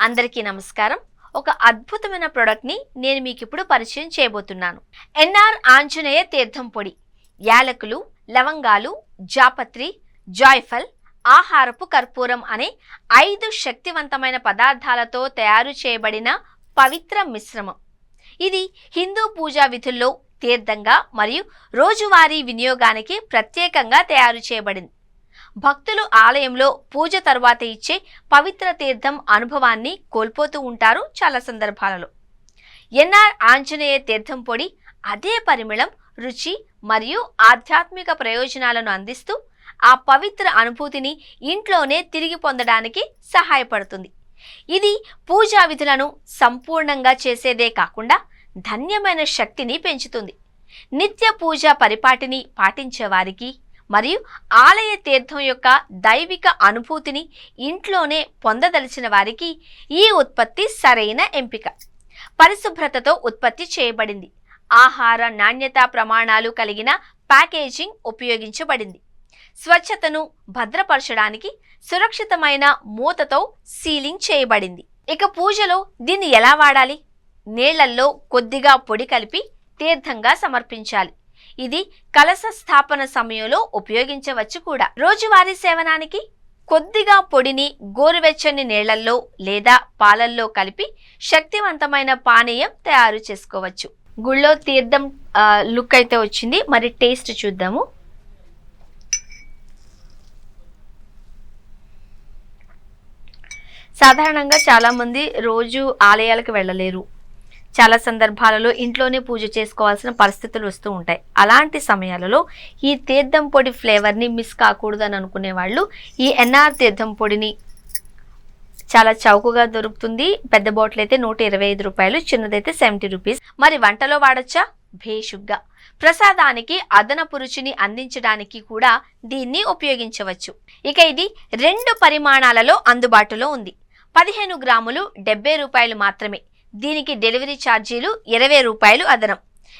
అందరికీ నమస్కారం. ఒక అద్భుతమైన ప్రొడక్ట్ ని నేను మీకు ఇప్పుడు పరిచయం చేయబోతున్నాను. ఎన్ఆర్ ఆంజనేయ తీర్థం పొడి. యాలకులు, లవంగాలు, జాపత్రి, జాయ్ఫల్, ఆహారపు కర్పూరం అనే 5 శక్తివంతమైన పదార్థాలతో తయారు చేయబడిన పవిత్ర మిశ్రమం. ఇది హిందూ పూజా విధుల్లో తీర్థంగా మరియు రోజువారీ వినియోగానికి ప్రత్యేకంగా తయారు చేయబడింది. భక్తులు ఆలయంలో పూజ తరువాత ఇచ్చే పవిత్ర తీర్థం అనుభవాన్ని కోల్పోతూ ఉంటారు చాలా సందర్భాలలో. ఎన్ఆర్ ఆంజనేయ తీర్థం పొడి అదే పరిమళం, రుచి మరియు ఆధ్యాత్మిక ప్రయోజనాలను అందిస్తూ ఆ పవిత్ర అనుభూతిని ఇంట్లోనే తిరిగి పొందడానికి సహాయపడుతుంది. ఇది పూజా విధులను సంపూర్ణంగా చేసేదే కాకుండా ధన్యమైన శక్తిని పెంచుతుంది. నిత్య పూజ పరిపాటిని పాటించే వారికి మరియు ఆలయ తీర్థం యొక్క దైవిక అనుభూతిని ఇంట్లోనే పొందదలిచిన వారికి ఈ ఉత్పత్తి సరైన ఎంపిక. పరిశుభ్రతతో ఉత్పత్తి చేయబడింది. ఆహార నాణ్యతా ప్రమాణాలు కలిగిన ప్యాకేజింగ్ ఉపయోగించబడింది. స్వచ్ఛతను భద్రపరచడానికి సురక్షితమైన మూతతో సీలింగ్ చేయబడింది. ఇక పూజలో దీన్ని ఎలా వాడాలి? నీళ్లల్లో కొద్దిగా పొడి కలిపి తీర్థంగా సమర్పించాలి. ఇది కలశ స్థాపన సమయంలో ఉపయోగించవచ్చు కూడా. రోజువారీ సేవనానికి కొద్దిగా పొడిని గోరువెచ్చని నీళ్లల్లో లేదా పాలల్లో కలిపి శక్తివంతమైన పానీయం తయారు చేసుకోవచ్చు. గుళ్ళో తీర్థం లుక్ అయితే వచ్చింది. మరి టేస్ట్ చూద్దాము. సాధారణంగా చాలా మంది రోజు ఆలయాలకు వెళ్ళలేరు. చాలా సందర్భాలలో ఇంట్లోనే పూజ చేసుకోవాల్సిన పరిస్థితులు వస్తూ ఉంటాయి. అలాంటి సమయాలలో ఈ తీర్థం పొడి ఫ్లేవర్ని మిస్ కాకూడదు అని అనుకునే వాళ్ళు ఈ ఎన్ఆర్ తీర్థం పొడిని చాలా చౌకగా దొరుకుతుంది. పెద్ద బాటిల్ అయితే 125 రూపాయలు, చిన్నదైతే 70 రూపీస్. మరి వంటలో వాడచ్చా? భేషుగ్గా. ప్రసాదానికి అదనపు రుచిని అందించడానికి కూడా దీన్ని ఉపయోగించవచ్చు. ఇక ఇది 2 పరిమాణాలలో అందుబాటులో ఉంది. 15 గ్రాములు 70 రూపాయలు మాత్రమే. దీనికి డెలివరీ ఛార్జీలు 20 రూపాయలు అదనం.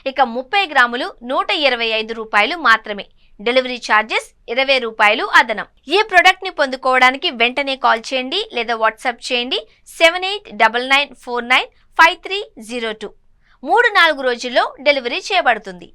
ఇక 30 గ్రాములు 125 రూపాయలు మాత్రమే. డెలివరీ ఛార్జెస్ 20 రూపాయలు అదనం. ఈ ప్రొడక్ట్ ని పొందుకోవడానికి వెంటనే కాల్ చేయండి లేదా వాట్సాప్ చేయండి 7899495302. 3-4 రోజుల్లో డెలివరీ చేయబడుతుంది.